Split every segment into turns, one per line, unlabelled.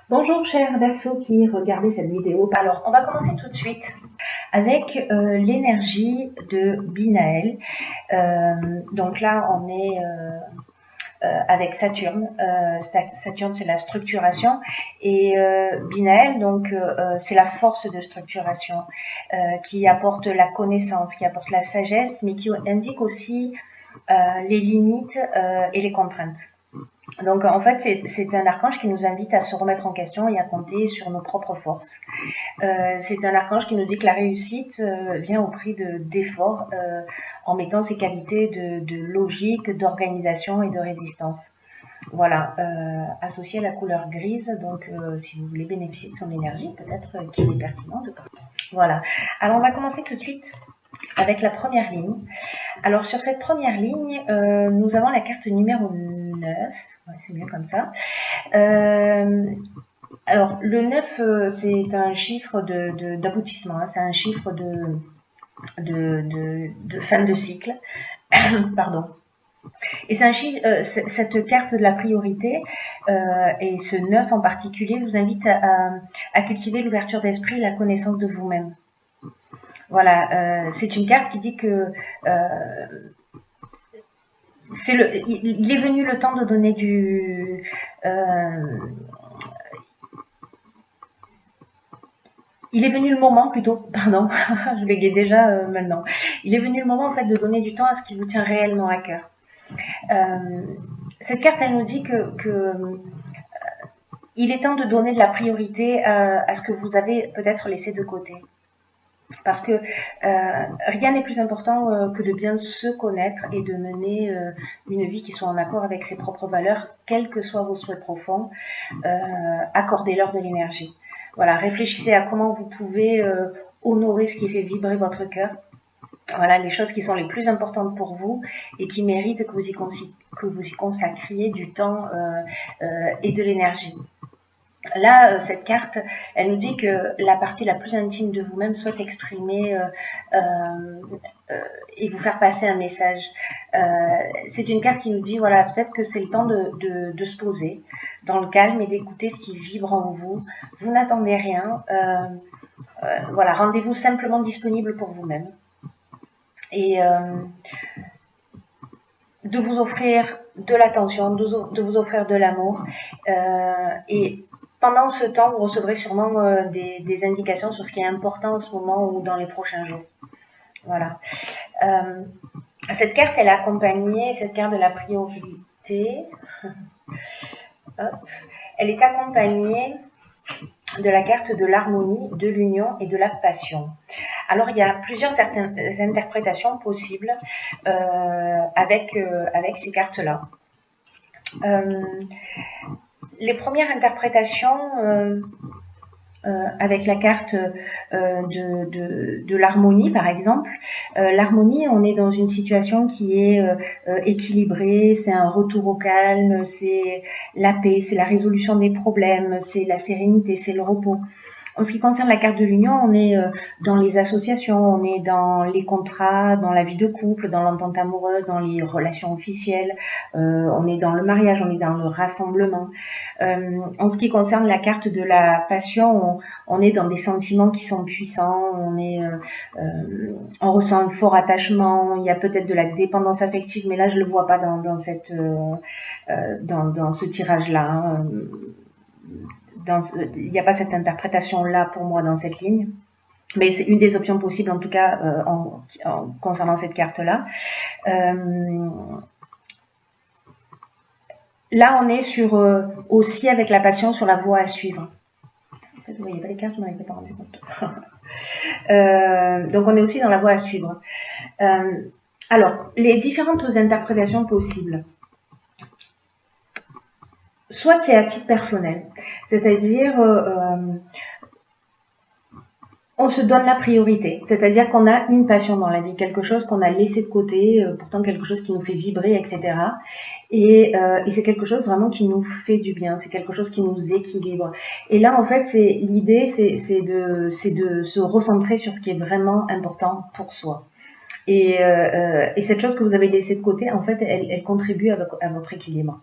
Bonjour chers Verseaux qui regardez cette vidéo. Alors on va commencer tout de suite avec l'énergie de Binaël. Donc là on est avec Saturne. Saturne c'est la structuration et Binaël donc c'est la force de structuration qui apporte la connaissance, qui apporte la sagesse, mais qui indique aussi les limites et les contraintes. Donc en fait, c'est un archange qui nous invite à se remettre en question et à compter sur nos propres forces. C'est un archange qui nous dit que la réussite vient au prix d'efforts en mettant ses qualités de logique, d'organisation et de résistance. Voilà, associé à la couleur grise, donc si vous voulez bénéficier de son énergie, peut-être qu'il est pertinent de parler. Voilà, alors on va commencer tout de suite avec la première ligne. Alors sur cette première ligne, nous avons la carte numéro 9. Ouais, c'est mieux comme ça. Alors, le 9, c'est un chiffre d'aboutissement, hein, c'est un chiffre de fin de cycle. Pardon. Et c'est un chiffre, cette carte de la priorité et ce 9 en particulier vous invite à cultiver l'ouverture d'esprit et la connaissance de vous-même. Voilà, c'est une carte qui dit que il est venu le temps de donner il est venu le moment plutôt, pardon, je bégaye déjà maintenant. Il est venu le moment en fait de donner du temps à ce qui vous tient réellement à cœur. Cette carte, elle nous dit que il est temps de donner de la priorité à ce que vous avez peut-être laissé de côté. Parce que rien n'est plus important que de bien se connaître et de mener une vie qui soit en accord avec ses propres valeurs, quels que soient vos souhaits profonds. Accordez-leur de l'énergie. Voilà, réfléchissez à comment vous pouvez honorer ce qui fait vibrer votre cœur. Voilà, les choses qui sont les plus importantes pour vous et qui méritent que vous y consacriez du temps et de l'énergie. Là, cette carte, elle nous dit que la partie la plus intime de vous-même souhaite exprimer et vous faire passer un message. C'est une carte qui nous dit, voilà, peut-être que c'est le temps de se poser dans le calme et d'écouter ce qui vibre en vous. Vous n'attendez rien. Voilà, rendez-vous simplement disponible pour vous-même. Et de vous offrir de l'attention, de vous offrir de l'amour. Et pendant ce temps, vous recevrez sûrement des indications sur ce qui est important en ce moment ou dans les prochains jours. Voilà. Cette carte, elle est accompagnée, cette carte de la priorité, elle est accompagnée de la carte de l'harmonie, de l'union et de la passion. Alors, il y a plusieurs interprétations possibles avec ces cartes-là. Les premières interprétations avec la carte de l'harmonie, par exemple. L'harmonie, on est dans une situation qui est équilibrée, c'est un retour au calme, c'est la paix, c'est la résolution des problèmes, c'est la sérénité, c'est le repos. En ce qui concerne la carte de l'union, on est dans les associations, on est dans les contrats, dans la vie de couple, dans l'entente amoureuse, dans les relations officielles, on est dans le mariage, on est dans le rassemblement. En ce qui concerne la carte de la passion, on est dans des sentiments qui sont puissants, on ressent un fort attachement, il y a peut-être de la dépendance affective, mais là je le vois pas dans ce tirage-là. Hein. Il n'y a pas cette interprétation-là pour moi dans cette ligne. Mais c'est une des options possibles, en tout cas, concernant cette carte-là. Là, on est sur aussi avec la passion sur la voie à suivre. En fait, vous voyez pas les cartes, je m'en étais pas rendu compte. Donc, on est aussi dans la voie à suivre. Alors, les différentes interprétations possibles. Soit c'est à titre personnel, c'est-à-dire on se donne la priorité, c'est-à-dire qu'on a une passion dans la vie, quelque chose qu'on a laissé de côté, pourtant quelque chose qui nous fait vibrer, etc. Et c'est quelque chose vraiment qui nous fait du bien, c'est quelque chose qui nous équilibre. Et là, en fait, l'idée, c'est de se recentrer sur ce qui est vraiment important pour soi. Et cette chose que vous avez laissée de côté, en fait, elle contribue à votre équilibre.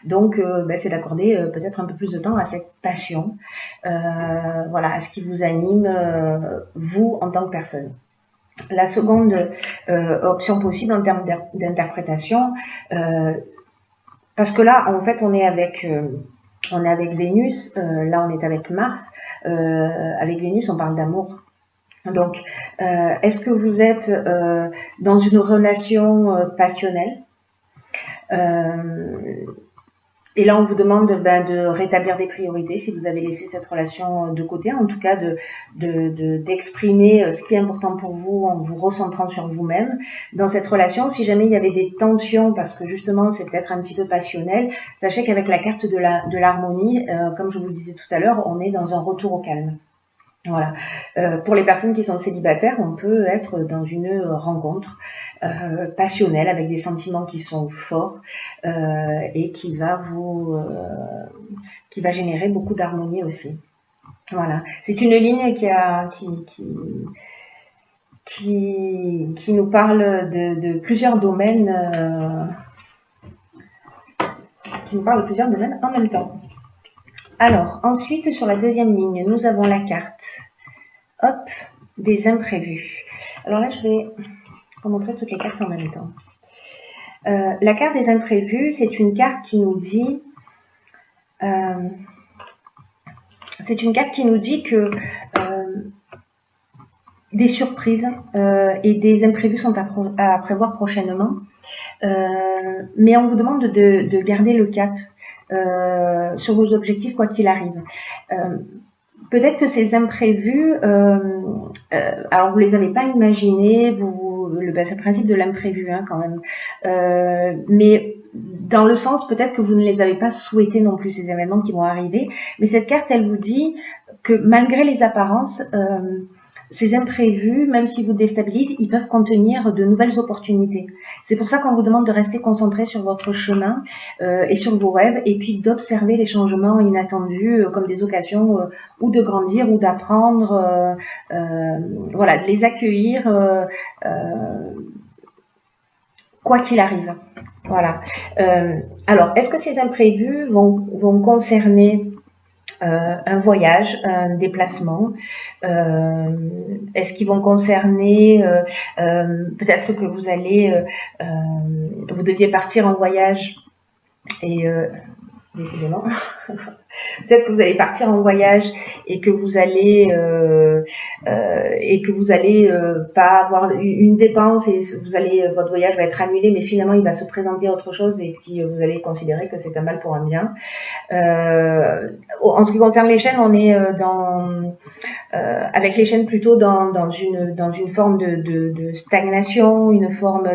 Donc, c'est d'accorder peut-être un peu plus de temps à cette passion, voilà, à ce qui vous anime, vous, en tant que personne. La seconde option possible en termes d'interprétation, parce que là, en fait, on est avec Vénus, là on est avec Mars. Avec Vénus, on parle d'amour. Donc, est-ce que vous êtes dans une relation passionnelle? Et là, on vous demande de rétablir des priorités si vous avez laissé cette relation de côté, en tout cas d'exprimer ce qui est important pour vous en vous recentrant sur vous-même. Dans cette relation, si jamais il y avait des tensions, parce que justement c'est peut-être un petit peu passionnel, sachez qu'avec la carte de l'harmonie, comme je vous le disais tout à l'heure, on est dans un retour au calme. Voilà. Pour les personnes qui sont célibataires, on peut être dans une rencontre passionnelle avec des sentiments qui sont forts et qui va générer beaucoup d'harmonie aussi. Voilà. C'est une ligne qui nous parle de plusieurs domaines, en même temps. Alors, ensuite, sur la deuxième ligne, nous avons la carte, hop, des imprévus. Alors là, je vais vous montrer toutes les cartes en même temps. La carte des imprévus, c'est une carte qui nous dit, que des surprises et des imprévus sont à prévoir prochainement, mais on vous demande de garder le cap sur vos objectifs quoi qu'il arrive. Peut-être que ces imprévus, alors vous les avez pas imaginés, c'est le principe de l'imprévu quand même, mais dans le sens peut-être que vous ne les avez pas souhaités non plus, ces événements qui vont arriver, mais cette carte elle vous dit que malgré les apparences, ces imprévus, même s'ils vous déstabilisent, ils peuvent contenir de nouvelles opportunités. C'est pour ça qu'on vous demande de rester concentré sur votre chemin et sur vos rêves, et puis d'observer les changements inattendus comme des occasions ou de grandir ou d'apprendre, voilà, de les accueillir quoi qu'il arrive. Voilà. Alors, est-ce que ces imprévus vont concerner un voyage, un déplacement, est-ce qu'ils vont concerner peut-être que vous deviez partir en voyage et décidément peut-être que vous allez partir en voyage et que vous allez pas avoir une dépense et votre voyage va être annulé, mais finalement il va se présenter autre chose et puis vous allez considérer que c'est un mal pour un bien. En ce qui concerne les chaînes, on est avec les chaînes plutôt dans une forme de stagnation, une forme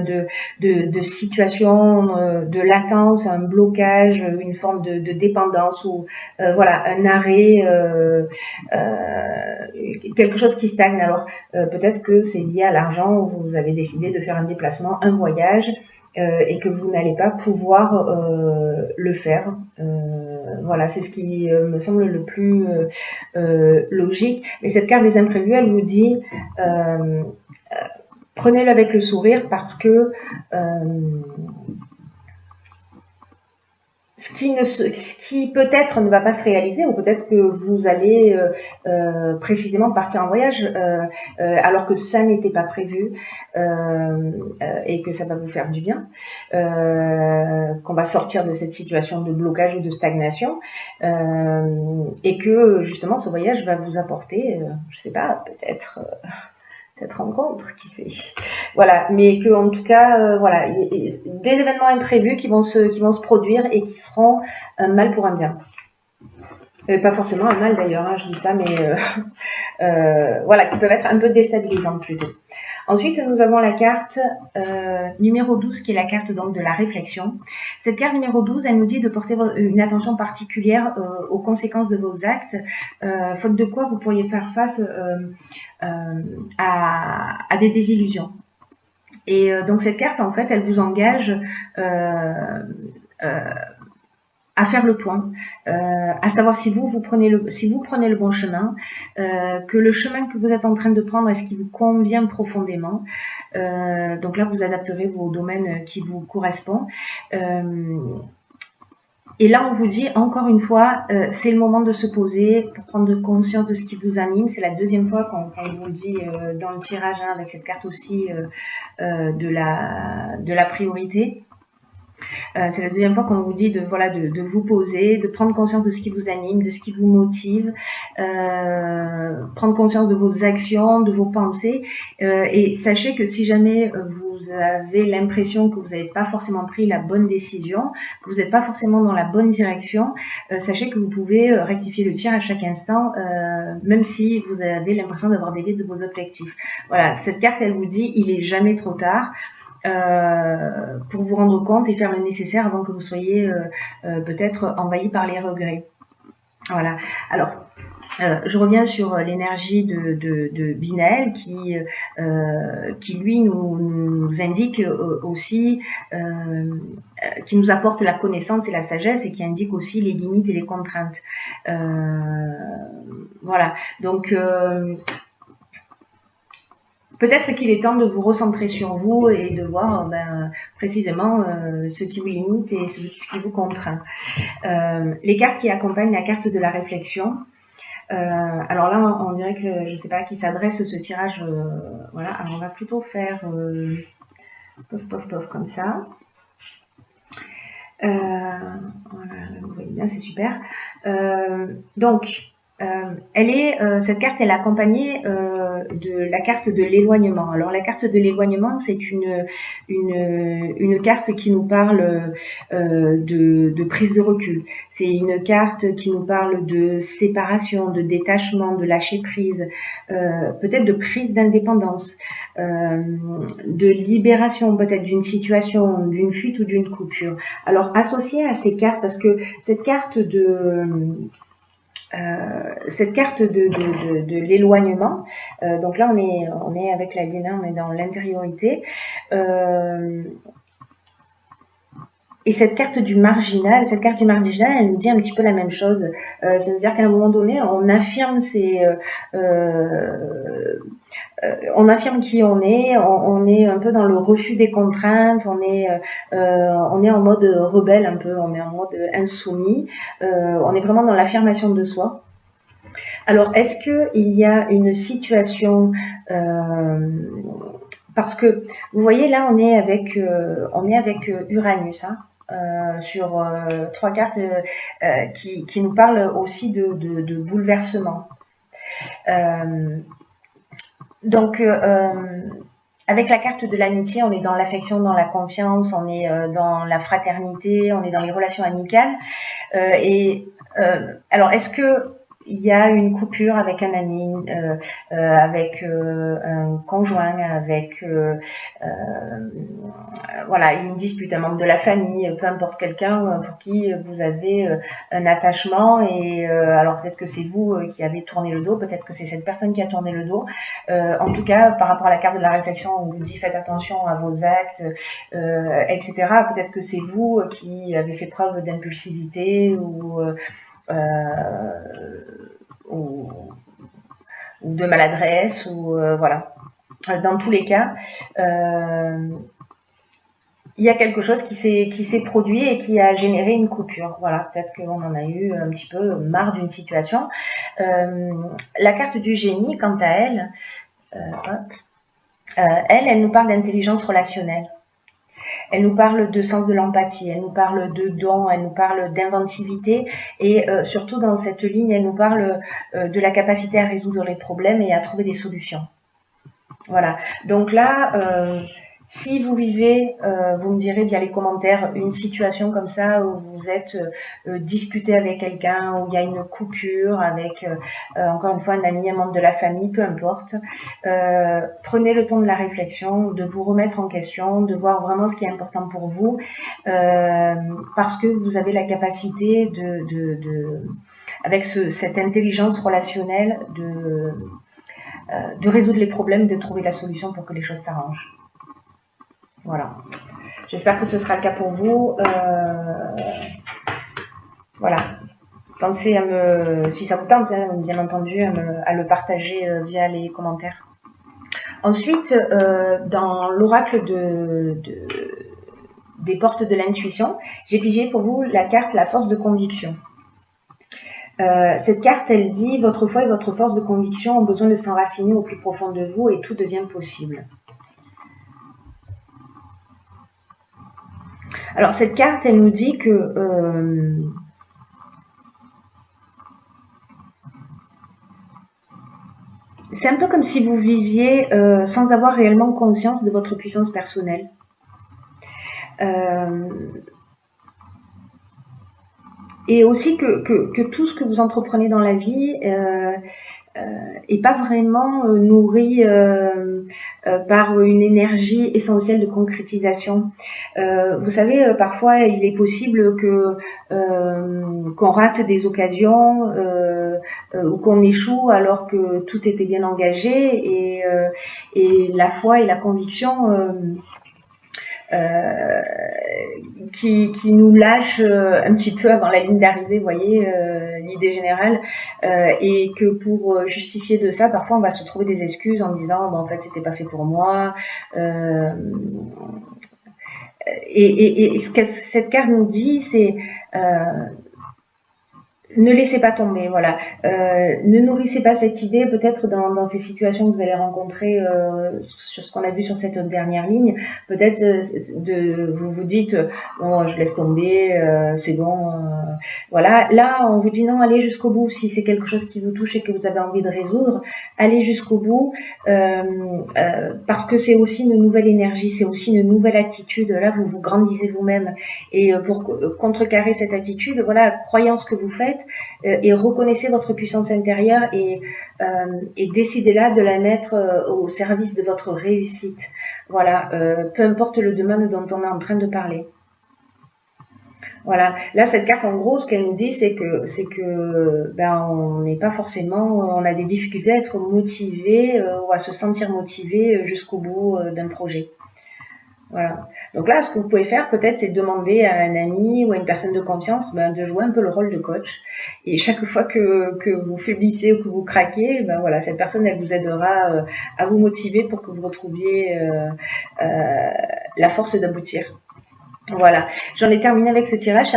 de situation de latence, un blocage, une forme de dépendance ou voilà, un arrêt, quelque chose qui stagne. Alors peut-être que c'est lié à l'argent, où vous avez décidé de faire un déplacement, un voyage, et que vous n'allez pas pouvoir le faire. Voilà, c'est ce qui me semble le plus logique. Mais cette carte des imprévus, elle vous dit prenez-le avec le sourire, parce que ce qui peut-être ne va pas se réaliser, ou peut-être que vous allez précisément partir en voyage alors que ça n'était pas prévu, et que ça va vous faire du bien, qu'on va sortir de cette situation de blocage ou de stagnation, et que justement ce voyage va vous apporter, je sais pas, peut-être cette rencontre, qui sait. Voilà, mais que en tout cas, voilà, des événements imprévus qui vont se produire et qui seront un mal pour un bien. Pas forcément un mal d'ailleurs, je dis ça, mais voilà, qui peuvent être un peu déstabilisantes plutôt. Ensuite, nous avons la carte numéro 12, qui est la carte donc de la réflexion. Cette carte numéro 12, elle nous dit de porter une attention particulière aux conséquences de vos actes, faute de quoi vous pourriez faire face à des désillusions. Et donc cette carte, en fait, elle vous engage à faire le point, à savoir si vous prenez le bon chemin, que le chemin que vous êtes en train de prendre, est-ce qu'il vous convient profondément, Donc là, vous adapterez vos domaines qui vous correspondent. Et là, on vous dit encore une fois, c'est le moment de se poser pour prendre conscience de ce qui vous anime. C'est la deuxième fois qu'on vous le dit dans le tirage, hein, avec cette carte aussi de la priorité. C'est la deuxième fois qu'on vous dit de vous poser, de prendre conscience de ce qui vous anime, de ce qui vous motive, prendre conscience de vos actions, de vos pensées. Et sachez que si jamais vous avez l'impression que vous n'avez pas forcément pris la bonne décision, que vous n'êtes pas forcément dans la bonne direction, sachez que vous pouvez rectifier le tir à chaque instant, même si vous avez l'impression d'avoir dévié de vos objectifs. Voilà, cette carte, elle vous dit, il est jamais trop tard. Pour vous rendre compte et faire le nécessaire avant que vous soyez peut-être envahi par les regrets. Voilà. Alors, je reviens sur l'énergie de Binaël qui lui nous indique aussi, qui nous apporte la connaissance et la sagesse et qui indique aussi les limites et les contraintes. Voilà. Donc, peut-être qu'il est temps de vous recentrer sur vous et de voir précisément ce qui vous limite et ce qui vous contraint. Les cartes qui accompagnent la carte de la réflexion. Alors là, on dirait que je ne sais pas à qui s'adresse ce tirage. Voilà, alors on va plutôt faire pof comme ça. Voilà, vous voyez bien, c'est super. Donc, cette carte, elle est accompagnée de la carte de l'éloignement. Alors la carte de l'éloignement, c'est une carte qui nous parle de prise de recul. C'est une carte qui nous parle de séparation, de détachement, de lâcher prise, peut-être de prise d'indépendance, de libération peut-être d'une situation, d'une fuite ou d'une coupure. Alors associée à ces cartes, parce que cette carte de l'éloignement, donc là on est avec la lune, on est dans l'intériorité, et cette carte du marginal, elle nous dit un petit peu la même chose. Ça veut dire qu'à un moment donné, on affirme on affirme qui on est un peu dans le refus des contraintes, on est en mode rebelle un peu, on est en mode insoumis, on est vraiment dans l'affirmation de soi. Alors, est-ce qu'il y a une situation, parce que vous voyez là, on est avec Uranus, hein, sur 3 cartes qui nous parlent aussi de bouleversement. Donc, avec la carte de l'amitié, on est dans l'affection, dans la confiance, on est dans la fraternité, on est dans les relations amicales. Alors, est-ce que il y a une coupure avec un ami, avec un conjoint, avec voilà, une dispute, un membre de la famille, peu importe, quelqu'un pour qui vous avez un attachement, et alors peut-être que c'est vous qui avez tourné le dos, peut-être que c'est cette personne qui a tourné le dos. En tout cas, par rapport à la carte de la réflexion, on vous dit faites attention à vos actes, etc. Peut-être que c'est vous qui avez fait preuve d'impulsivité ou de maladresse, ou voilà. Dans tous les cas, il y a quelque chose qui s'est produit et qui a généré une coupure. Voilà, peut-être qu'on en a eu un petit peu marre d'une situation. La carte du génie, quant à elle, elle nous parle d'intelligence relationnelle. Elle nous parle de sens de l'empathie, elle nous parle de don, elle nous parle d'inventivité, et surtout dans cette ligne, elle nous parle de la capacité à résoudre les problèmes et à trouver des solutions. Voilà, donc là, si vous vivez, vous me direz via les commentaires, une situation comme ça où vous êtes disputé avec quelqu'un, où il y a une coupure avec, encore une fois, un ami, un membre de la famille, peu importe, prenez le temps de la réflexion, de vous remettre en question, de voir vraiment ce qui est important pour vous, parce que vous avez la capacité avec cette intelligence relationnelle de résoudre les problèmes, de trouver la solution pour que les choses s'arrangent. Voilà. J'espère que ce sera le cas pour vous. Voilà. Pensez si ça vous tente, hein, bien entendu, à le partager via les commentaires. Ensuite, dans l'oracle des portes de l'intuition, j'ai pigé pour vous la carte la force de conviction. Cette carte, elle dit: votre foi et votre force de conviction ont besoin de s'enraciner au plus profond de vous et tout devient possible. Alors cette carte, elle nous dit que c'est un peu comme si vous viviez sans avoir réellement conscience de votre puissance personnelle. Et aussi que tout ce que vous entreprenez dans la vie est pas vraiment nourri par une énergie essentielle de concrétisation. Vous savez, parfois il est possible que qu'on rate des occasions ou qu'on échoue alors que tout était bien engagé, et la foi et la conviction qui nous lâche un petit peu avant la ligne d'arrivée, vous voyez, l'idée générale, et que pour justifier de ça, parfois on va se trouver des excuses en disant en fait c'était pas fait pour moi, et ce que cette carte nous dit, c'est ne laissez pas tomber, voilà. Ne nourrissez pas cette idée, peut-être dans ces situations que vous allez rencontrer, sur ce qu'on a vu sur cette dernière ligne, peut-être vous vous dites bon, je laisse tomber, c'est bon, voilà. Là, on vous dit non, allez jusqu'au bout. Si c'est quelque chose qui vous touche et que vous avez envie de résoudre, allez jusqu'au bout, parce que c'est aussi une nouvelle énergie, c'est aussi une nouvelle attitude. Là, vous vous grandissez vous-même, et pour contrecarrer cette attitude, voilà, croyez en ce que vous faites. Et reconnaissez votre puissance intérieure et décidez là de la mettre au service de votre réussite. Voilà, peu importe le domaine dont on est en train de parler. Voilà, là cette carte en gros, ce qu'elle nous dit, c'est que ben on n'est pas forcément, on a des difficultés à être motivé ou à se sentir motivé jusqu'au bout d'un projet. Voilà. Donc là, ce que vous pouvez faire peut-être, c'est demander à un ami ou à une personne de confiance de jouer un peu le rôle de coach. Et chaque fois que vous faiblissez ou que vous craquez, ben voilà, cette personne, elle vous aidera à vous motiver pour que vous retrouviez la force d'aboutir. Voilà. J'en ai terminé avec ce tirage.